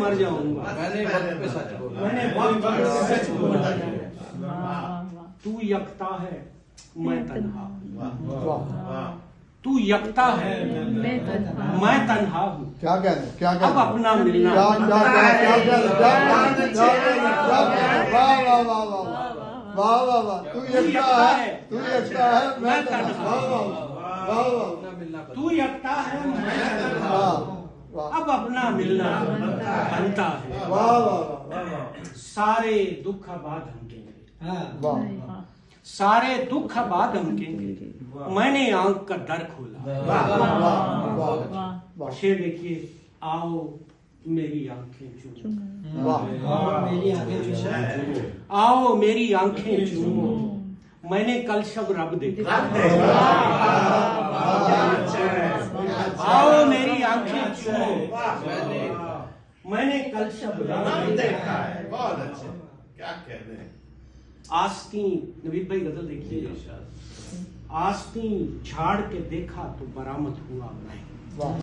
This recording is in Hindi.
मर जाऊंगा, मैंने वक्त पे सच बोला, मैंने वक्त पे सच बोला। तू यकता है मैं तन्हा हूँ, तू यकता है मैं तन्हा हूँ। क्या कहने, क्या अब कहने, अपना मिलना क्या क्या क्या क्या क्या वाह वाह वाह वाह वाह वाह वाह, तू यकता है मैं तन्हा, वाह वाह वाह वाह, तू यकता है मैं तन्हा, वाह वाह, अब अपना मिलना बनता है। वाह वाह वाह, सारे दुख बाद हम केंगे, वाह सारे दुख बाद हम केंगे, मैंने आंख का दर खोला। शेर देखिए, आओ मेरी आंखें चूमो, आओ मेरी आंखें चूमो, मैंने कल शब रब देखा। आओ मेरी आंखें चूमो, मैंने कल शब रब देखा है। बहुत अच्छे, क्या कहने हैं। आस्तीन, नवीद भाई गजल देखिए, आस्तीन झाड़ के देखा तो बरामद हुआ नहीं।